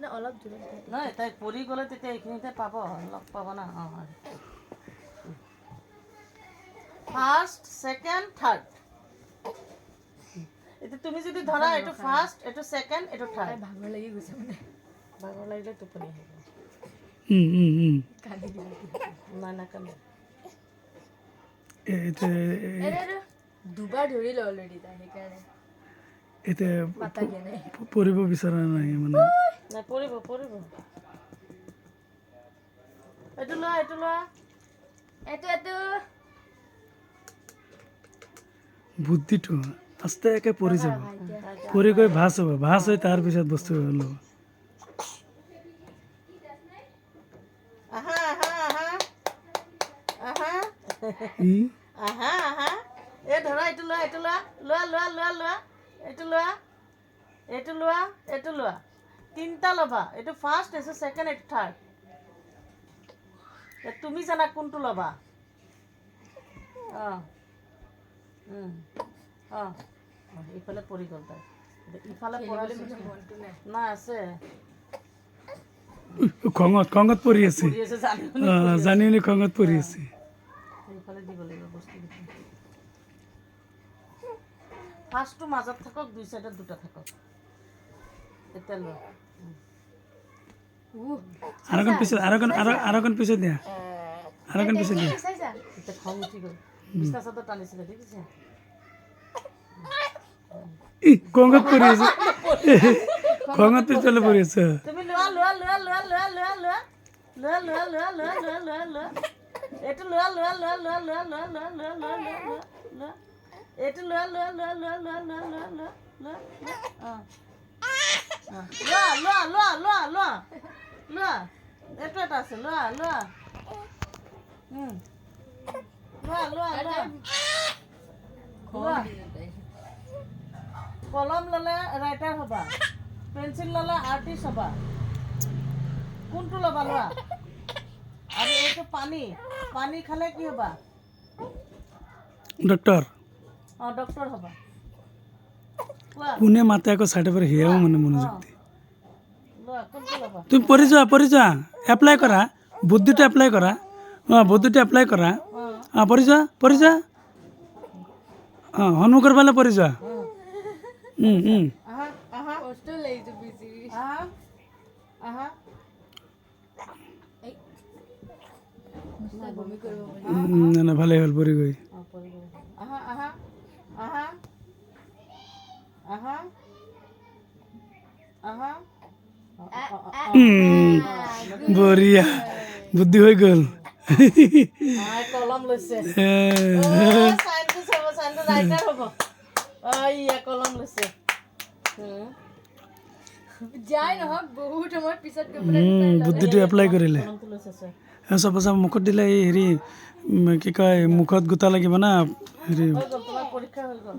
না অলপ দূৰত নহয় তাই পৰি গ'লে তেতিয়া এইখিনিতে পাব লগ পাব না ফাৰ্ষ্ট ছেকেণ্ড থাৰ্ড এতিয়া তুমি যদি ধৰা এইটো ফাৰ্ষ্ট এইটো ছেকেণ্ড এইটো থাৰ্ড ভাগৰ লাগি গৈছে মানে ভাগৰ লাগিলে টোপনি আহিব কান্দি দিব নাই নাকান্দে দুবাৰ ধৰিলে অলৰেডি তাই সেইকাৰণে এতিয়া পাতা দিয়া নাই পঢ়িব বিচৰা নাই মানে নাই পৰিব এইটো লোৱা এইটো বুদ্ধিটো আস্তাকে পৰি যাব পৰি গৈ ভাস হৈ তাৰপিছত বস্তু ল'ব আহা এই ধৰা এইটো লোৱা এইটো লোৱা তিনিটা ল'বা এইটো ফাৰ্ষ্ট এইটো ছেকেণ্ড এইটো থাৰ্ড তুমি জানা কোনটো ল'বা ইফালে পৰি গ'ল তাই ইফালে পৰালে নাই আছে খঙত পৰি আছে জানি শুনি খঙত পৰি আছে এইফালে দিব লাগিব বস্তুকেইটা ফাৰ্ষ্টটো মাজত থাকক দুই চাইডত দুটা থাকক এতিয়া লোৱা আৰোকন পিছে দিয়া এতিয়া খং উঠি গ'ল বিছনা চাদৰ টানিছিলে দেখিছে খঙত পৰি আছে খঙত পিছলে পৰি আছে তুমি লোৱা এইটো লোৱা এইটো লোৱা এইটো এটা আছে লোৱা কলম ল'লে ৰাইটাৰ হ'বা পেঞ্চিল ল'লে আৰ্টিষ্ট হ'বা কোনটো ল'বা লোৱা আৰু এইটো পানী খালে কি হ'বা ডক্টৰ ডক্টৰ হ'বা কোনে মাতে আকৌ চাইডৰ পৰা হিয়াও মানে মনোযোগ দিয়ে লোৱা কোনটো ল'বা তুমি পৰি যোৱা এপ্লাই কৰা বুদ্ধিটো এপ্লাই কৰা পৰি যোৱা সন্মুখৰ ফালে পৰি যোৱা কষ্ট লাগিছে বেছি বমি কৰিব না ভালে হ'ল পৰি গৈ বঢ়িয়া বুদ্ধি হৈ গ'ল কলম লৈছে কলম লৈছে যাই নহওক বহুত সময় পিছত বুদ্ধিটো এপ্লাই কৰিলে কলমটো লৈছে চাপোজ মুখত দিলে এই হেৰি কি কয় মুখত গোটা লাগিব না হেৰি তোমাৰ পৰীক্ষা হৈ গ'ল